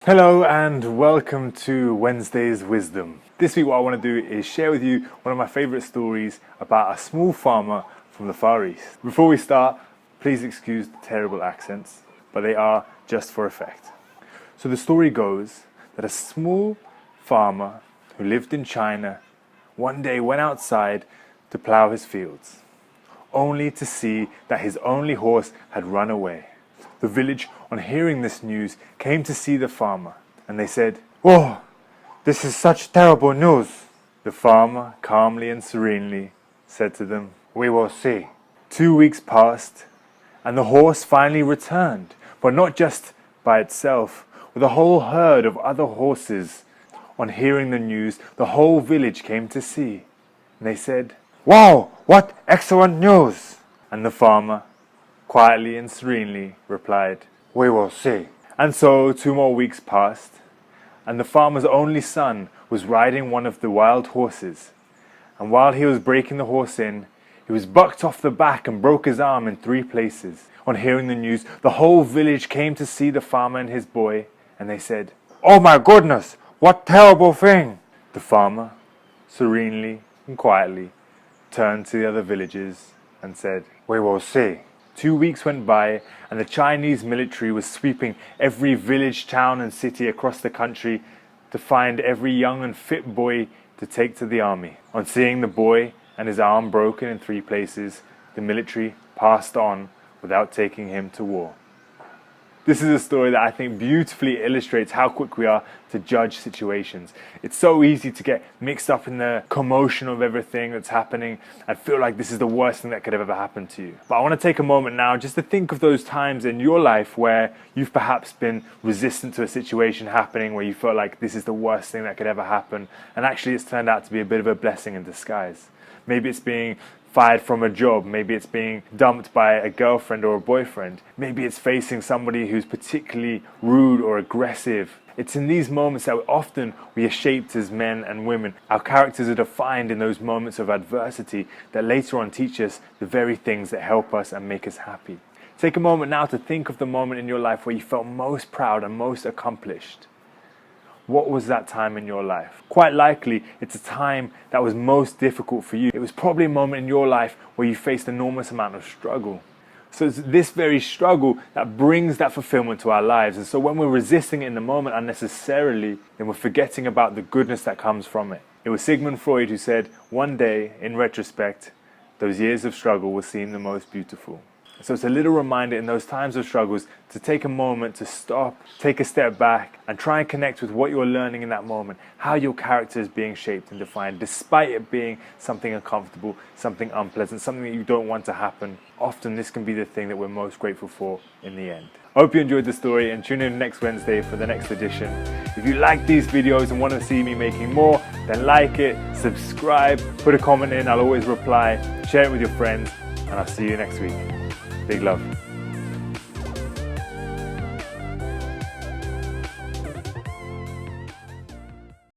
Hello and welcome to Wednesday's Wisdom. This week what I want to do is share with you one of my favourite stories about a small farmer from the Far East. Before we start, please excuse the terrible accents, but they are just for effect. So the story goes that a small farmer who lived in China one day went outside to plough his fields, only to see that his only horse had run away. The village, on hearing this news, came to see the farmer, and they said, "Oh, this is such terrible news." The farmer, calmly and serenely, said to them, "We will see." 2 weeks passed, and the horse finally returned, but not just by itself, with a whole herd of other horses. On hearing the news, the whole village came to see, and they said, "Wow, what excellent news!" And the farmer, quietly and serenely, replied, "We will see." And so 2 more weeks passed, and the farmer's only son was riding one of the wild horses. And while he was breaking the horse in, he was bucked off the back and broke his arm in 3 places. On hearing the news, the whole village came to see the farmer and his boy, and they said, "Oh my goodness, what terrible thing!" The farmer, serenely and quietly, turned to the other villagers and said, "We will see." 2 weeks went by, and the Chinese military was sweeping every village, town and city across the country to find every young and fit boy to take to the army. On seeing the boy and his arm broken in 3 places, the military passed on without taking him to war. This is a story that I think beautifully illustrates how quick we are to judge situations. It's so easy to get mixed up in the commotion of everything that's happening and feel like this is the worst thing that could have ever happened to you. But I want to take a moment now just to think of those times in your life where you've perhaps been resistant to a situation happening, where you felt like this is the worst thing that could ever happen, and actually it's turned out to be a bit of a blessing in disguise. Maybe it's being fired from a job, maybe it's being dumped by a girlfriend or a boyfriend, maybe it's facing somebody who's particularly rude or aggressive. It's in these moments that often we are shaped as men and women. Our characters are defined in those moments of adversity that later on teach us the very things that help us and make us happy. Take a moment now to think of the moment in your life where you felt most proud and most accomplished. What was that time in your life? Quite likely, it's a time that was most difficult for you. It was probably a moment in your life where you faced an enormous amount of struggle. So it's this very struggle that brings that fulfillment to our lives. And so when we're resisting it in the moment unnecessarily, then we're forgetting about the goodness that comes from it. It was Sigmund Freud who said, one day, in retrospect, those years of struggle will seem the most beautiful. So it's a little reminder in those times of struggles to take a moment to stop, take a step back, and try and connect with what you're learning in that moment, how your character is being shaped and defined, despite it being something uncomfortable, something unpleasant, something that you don't want to happen. Often this can be the thing that we're most grateful for in the end. I hope you enjoyed the story, and tune in next Wednesday for the next edition. If you like these videos and want to see me making more, then like it, subscribe, put a comment in, I'll always reply, share it with your friends, and I'll see you next week. Big love.